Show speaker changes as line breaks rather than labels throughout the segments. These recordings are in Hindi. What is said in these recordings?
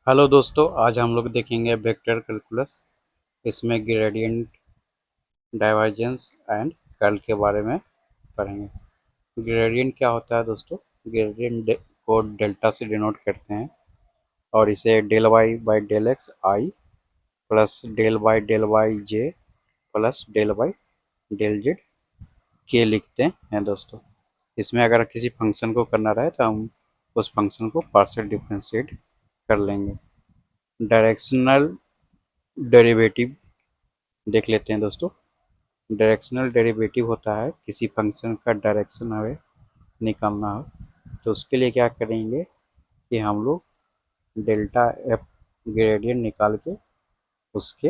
हेलो दोस्तों, आज हम लोग देखेंगे वेक्टर कैलकुलस। इसमें ग्रेडियंट, डाइवर्जेंस एंड कर्ल के बारे में पढ़ेंगे। ग्रेडियंट क्या होता है दोस्तों? ग्रेडियंट को डेल्टा से डिनोट करते हैं और इसे del y by del x i plus del y j plus del y del z के लिखते हैं दोस्तों। इसमें अगर किसी फंक्शन को करना रहे तो हम उस फंक्शन को पार्शियल डिफरेंशिएट कर लेंगे। डायरेक्शनल डेरिवेटिव देख लेते हैं दोस्तों। डायरेक्शनल डेरिवेटिव होता है किसी फंक्शन का डायरेक्शन हमें निकालना हो तो उसके लिए क्या करेंगे कि हम लोग डेल्टा एफ ग्रेडियंट निकाल के उसके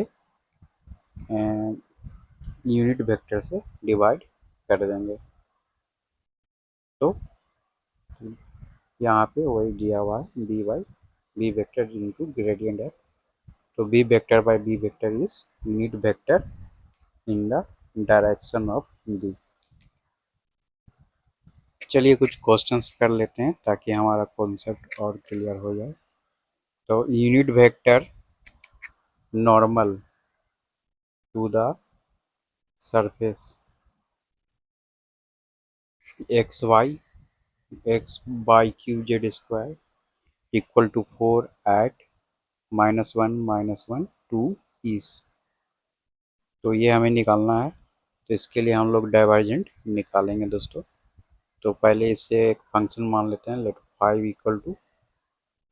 यूनिट वेक्टर से डिवाइड कर देंगे। तो यहाँ पे वही दिया हुआ है B by B vector into gradient F. तो B vector by B vector is unit vector in the direction of B. चलिए कुछ क्वेश्चंस कर लेते हैं ताकि हमारा कॉन्सेप्ट और क्लियर हो जाए। तो unit vector normal to the surface x y q z square equal to 4 at -1 2 is. तो ये हमें निकालना है। तो इसके लिए हम लोग डाइवर्जेंट निकालेंगे दोस्तों। तो पहले इसे एक फंक्शन मान लेते हैं, let 5 equal to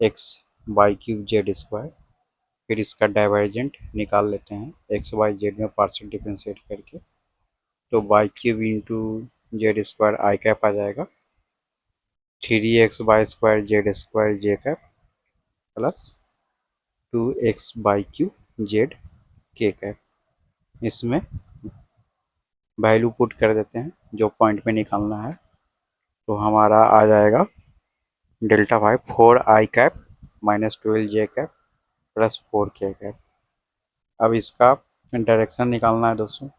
X Y cube Z square. फिर इसका डाइवर्जेंट निकाल लेते हैं एक्स वाई जेड में पार्शियल डिफरेंशिएट करके। तो Y cube into Z square I cap आ जाएगा, 3x स्क्वायर जे cap plus 2x Z K cap. इसमें वैल्यू पुट कर देते हैं जो पॉइंट पे निकालना है। तो हमारा आ जाएगा delta y 4 i cap -12 j cap plus 4 k cap. अब इसका डायरेक्शन निकालना है दोस्तों।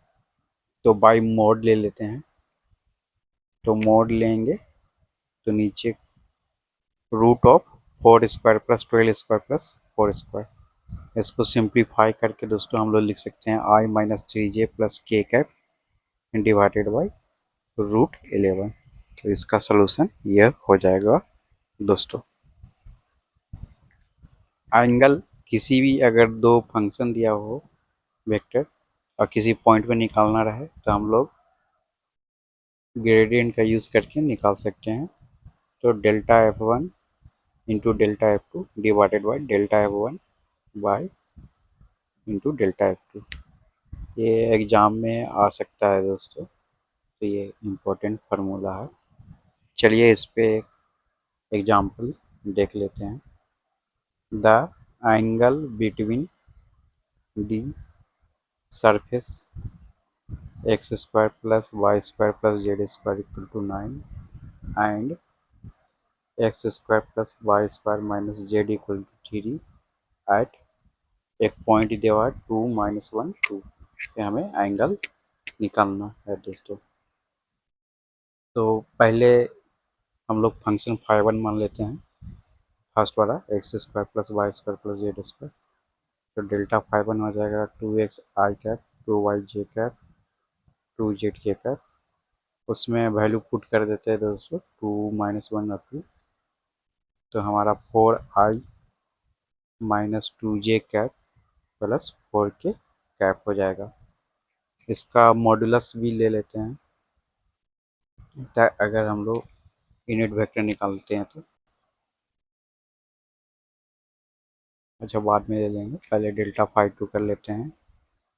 तो बाई मोड ले लेते हैं। तो मोड लेंगे तो नीचे root of 4 square plus 12 square plus 4 square. इसको सिंप्लीफाई करके दोस्तों हम लोग लिख सकते हैं i-3j plus K cap divided by √11। तो इसका सोल्यूशन यह हो जाएगा दोस्तों। एंगल किसी भी अगर दो फंक्शन दिया हो वेक्टर और किसी पॉइंट पे निकालना रहे तो हम लोग ग्रेडियंट का यूज़ करके निकाल सकते हैं। तो delta F1 into delta F2 divided by delta F1 by into delta F2। ये एग्ज़ाम में आ सकता है दोस्तों, तो ये इम्पोर्टेंट फार्मूला है। चलिए इस पे एक एग्जाम्पल देख लेते हैं। The angle between the surface x square plus y square plus z square equal to 9 and x square plus y square minus z equal to 3 at एक पॉइंट दिया हुआ है 2 - 1 2। हमें एंगल निकालना है दोस्तों। तो पहले हम लोग फंक्शन फाई 1 मान लेते हैं, फर्स्ट वाला x square plus y square plus z square. तो डेल्टा फाई 1 हो जाएगा 2x i cap 2y j cap 2z के कैप। उसमें वैल्यू पुट कर देते हैं दोस्तों 2 - 1 और 2। तो हमारा 4i - 2j cap plus 4k cap हो जाएगा। इसका मॉडुलस भी ले लेते हैं अगर हम लोग यूनिट वेक्टर निकालते हैं तो। अच्छा बाद में ले लेंगे, पहले डेल्टा फाई 2 कर लेते हैं।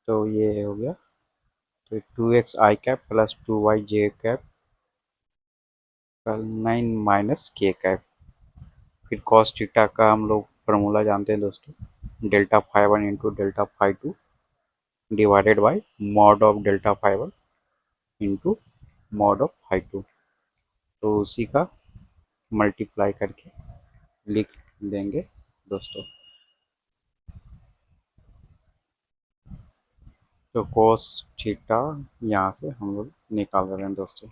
तो ये हो गया। तो 2x i cap plus 2y j cap 9 minus k cap. फिर कॉस थीटा का हम लोग फार्मूला जानते हैं दोस्तों, delta phi 1 into delta phi 2 divided by mod of delta phi 1 into mod of phi 2। तो उसी का मल्टीप्लाई करके लिख देंगे दोस्तों। तो कॉस थीटा यहाँ से हम लोग निकाल रहे हैं दोस्तों।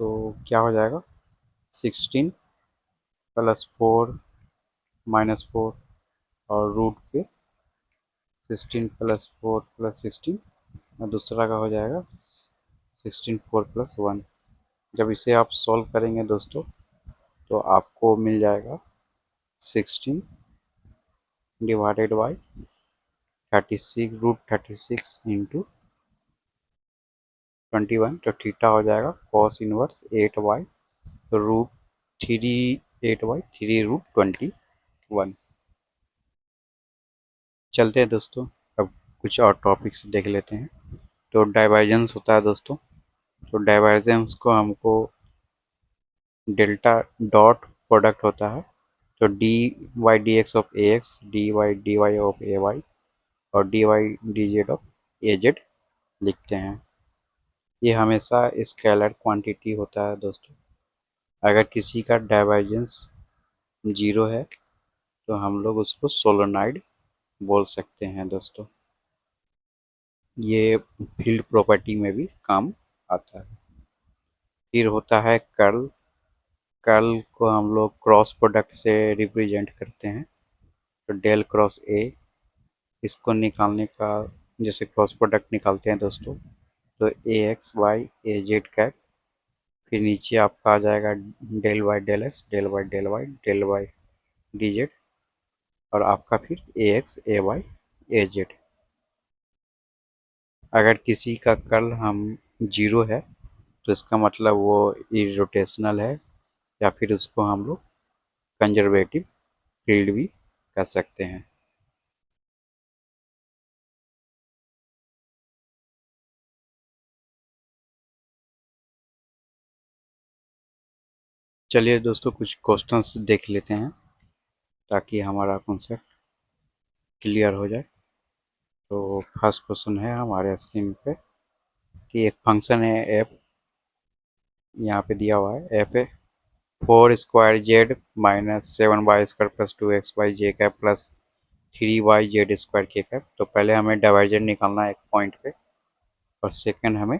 तो क्या हो जाएगा 16 +4 -4 और रूट पे 16 +4 +16 और दूसरा का हो जाएगा 16 4 +1। जब इसे आप सॉल्व करेंगे दोस्तों तो आपको मिल जाएगा 16 डिवाइडेड बाई 36 √36 इंटू 21। तो थीटा हो जाएगा cos इनवर्स 8/√3 8/3√21। चलते हैं दोस्तों, अब कुछ और टॉपिक्स देख लेते हैं। तो डाइवर्जेंस होता है दोस्तों। तो डाइवर्जेंस को हमको डेल्टा डॉट प्रोडक्ट होता है। तो dy/dx of ax, dy/dy of ay और dy/dz ऑफ az लिखते हैं। ये हमेशा स्केलर क्वांटिटी होता है दोस्तों। अगर किसी का डाइवर्जेंस 0 है तो हम लोग उसको सोलेनॉइड बोल सकते हैं दोस्तों। ये फील्ड प्रॉपर्टी में भी काम आता है। फिर होता है कर्ल। कर्ल को हम लोग क्रॉस प्रोडक्ट से रिप्रेजेंट करते हैं। तो डेल क्रॉस ए, इसको निकालने का जैसे क्रॉस प्रोडक्ट निकालते हैं दोस्तों, तो a x y a z cap, फिर नीचे आपका आ जाएगा del y del x, del y del y, del y d z, और आपका फिर a x a y a z. अगर किसी का कर्ल हम 0 है तो इसका मतलब वो इरोटेशनल है, या फिर उसको हम लोग कंजर्वेटिव फील्ड भी कह सकते हैं। चलिए दोस्तों, कुछ क्वेश्चंस देख लेते हैं ताकि हमारा कॉन्सेप्ट क्लियर हो जाए। तो फर्स्ट क्वेश्चन है हमारे स्क्रीन पे कि एक फंक्शन है एफ, यहाँ पे दिया हुआ है एफ है 4² z-7y² + 2xy j cap plus 3y z² के कैप। तो पहले हमें डाइवर्जेंट निकालना है एक पॉइंट पे, और सेकंड हमें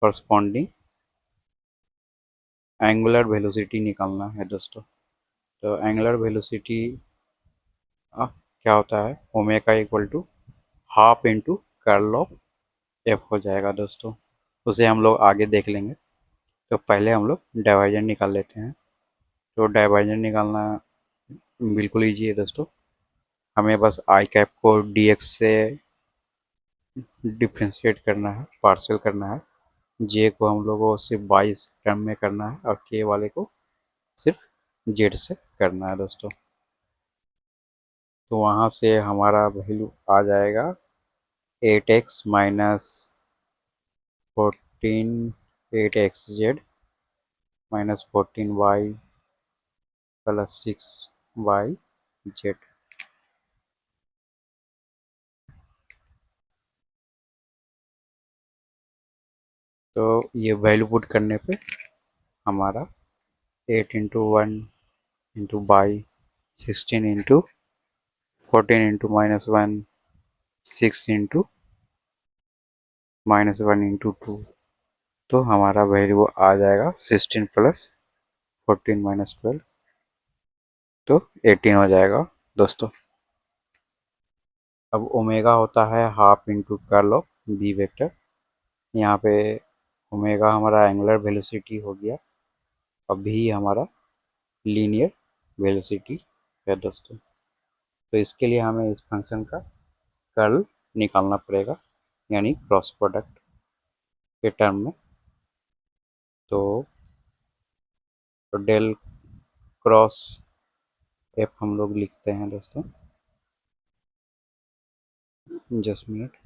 करस्पॉन्डिंग एंगुलर वेलोसिटी निकालना है दोस्तों। तो एंगुलर वेलोसिटी क्या होता है, omega = half into curl of F हो जाएगा दोस्तों। उसे हम लोग आगे देख लेंगे। तो पहले हम लोग डाइवर्जेंट निकाल लेते हैं। तो डाइवर्जेंट निकालना बिल्कुल ईजी है दोस्तों। हमें बस आई कैप को डी एक्स से डिफ्रेंशिएट करना है, पार्शियल करना है। जे को हम लोगों को सिर्फ 22 टर्म में करना है, और के वाले को सिर्फ जेड से करना है दोस्तों। तो वहाँ से हमारा वैल्यू आ जाएगा 8x - 14 8xz -14y + 6yz। तो ये वैल्यू पुट करने पे हमारा 8 × 1 × बाई 16 × 14 × -1 6 × -1 × 2, तो हमारा वैल्यू आ जाएगा 16 + 14 - 12, तो 18 हो जाएगा दोस्तों। अब ओमेगा होता है half into curl of b vector. यहाँ पे ओमेगा हमारा एंगुलर वेलोसिटी हो गया, और भी हमारा लीनियर वेलोसिटी है दोस्तों। तो इसके लिए हमें इस फंक्शन का कर्ल निकालना पड़ेगा, यानी क्रॉस प्रोडक्ट के टर्म में। तो डेल क्रॉस एफ हम लोग लिखते हैं दोस्तों, जस्ट मिनट।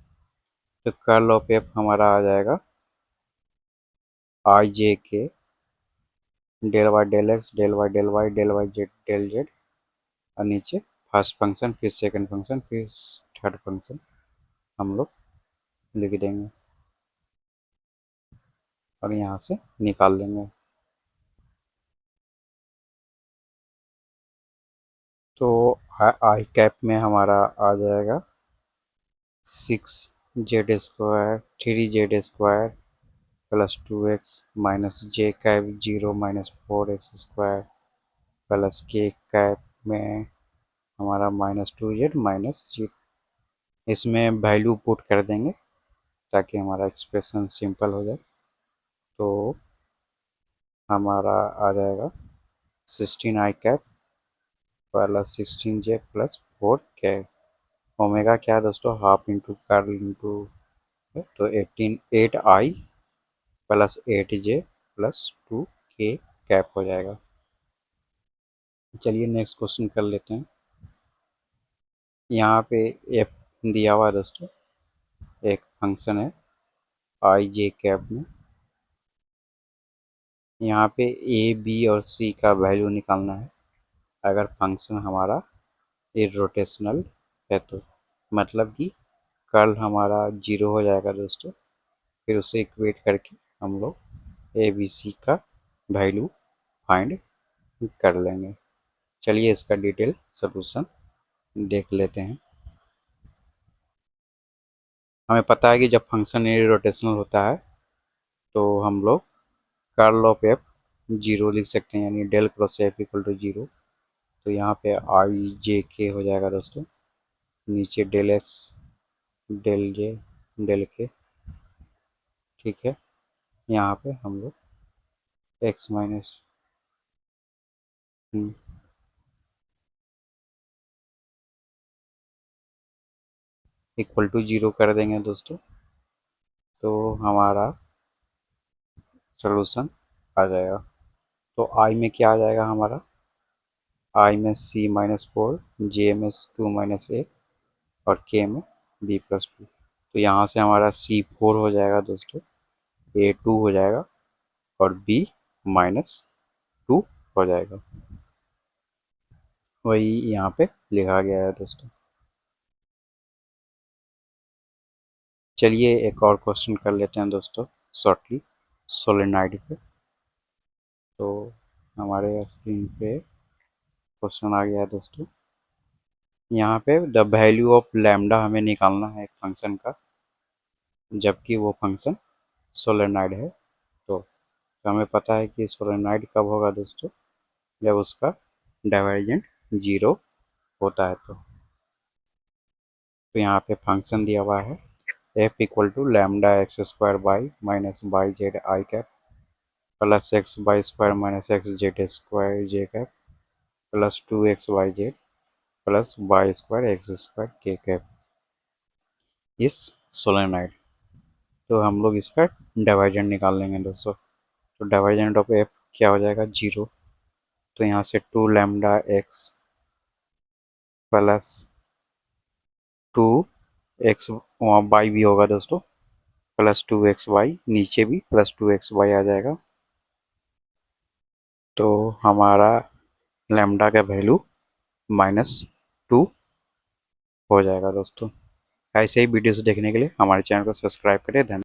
तो कर्ल ऑफ एफ हमारा आ जाएगा i j k del y del x, del y del y, del y z del z, और नीचे फर्स्ट फंक्शन, फिर सेकंड फंक्शन, फिर थर्ड फंक्शन हम लोग लिख देंगे, और यहाँ से निकाल लेंगे। तो आई कैप में हमारा आ जाएगा 6z² 3z² plus 2x minus J cap 0 minus 4x² plus K cap में हमारा -2z माइनस 0। इसमें वैल्यू पुट कर देंगे ताकि हमारा एक्सप्रेशन सिंपल हो जाए। तो हमारा आ जाएगा 16i cap plus 16j plus 4k। Omega क्या है दोस्तों, हाफ इंटू कर्ल इंटू, तो 8i plus 8j plus 2k cap हो जाएगा। चलिए नेक्स्ट क्वेश्चन कर लेते हैं। यहाँ पे एफ दिया हुआ है दोस्तों, एक फंक्शन है आई जे कैप में। यहाँ पे ए बी और सी का वैल्यू निकालना है अगर फंक्शन हमारा इर्रोटेशनल है तो, मतलब कि कर्ल हमारा 0 हो जाएगा दोस्तों। फिर उसे इक्वेट करके हम लोग ए बी सी का वैल्यू फाइंड कर लेंगे। चलिए इसका डिटेल सॉल्यूशन देख लेते हैं। हमें पता है कि जब फंक्शन इर्रोटेशनल होता है तो हम लोग कर्ल ऑफ एफ 0 लिख सकते हैं, यानी del cross f equal to 0। तो यहाँ पे आई जे के हो जाएगा दोस्तों, नीचे डेल एक्स डेल जे डेल के, ठीक है। यहाँ पे हम लोग एक्स माइनस इक्वल टू 0 कर देंगे दोस्तों, तो हमारा सॉल्यूशन आ जाएगा। तो आई में क्या आ जाएगा हमारा, आई में सी माइनस 4, जे में 2 माइनस ए और के में बी प्लस 2। तो यहाँ से हमारा C4 हो जाएगा दोस्तों, A2 हो जाएगा और B -2 हो जाएगा। वही यहाँ पे लिखा गया है दोस्तों। चलिए एक और क्वेश्चन कर लेते हैं दोस्तों शॉर्टली सोलेनॉइड पे। तो हमारे स्क्रीन पे क्वेश्चन आ गया है दोस्तों। यहाँ पे द वैल्यू ऑफ लैम्डा हमें निकालना है एक फंक्शन का, जबकि वो फंक्शन सोलेनॉइड है। तो हमें पता है कि सोलेनॉइड कब होगा दोस्तों, जब उसका डाइवर्जेंट 0 होता है। तो यहाँ पे फंक्शन दिया हुआ है f equal to lambda x square by minus by z i cap plus x by square minus x z square J cap plus 2x y z plus y square x square k cap is solenoid. तो हम लोग इसका डाइवर्जेंट निकाल लेंगे दोस्तों। तो डाइवर्जेंट ऑफ एफ क्या हो जाएगा, 0। तो यहाँ से 2 lambda x plus 2x Y भी होगा दोस्तों, प्लस 2xy, नीचे भी प्लस 2xy आ जाएगा। तो हमारा लैम्डा का वैल्यू -2 हो जाएगा दोस्तों। ऐसे ही वीडियोस देखने के लिए हमारे चैनल को सब्सक्राइब करें। धन्यवाद।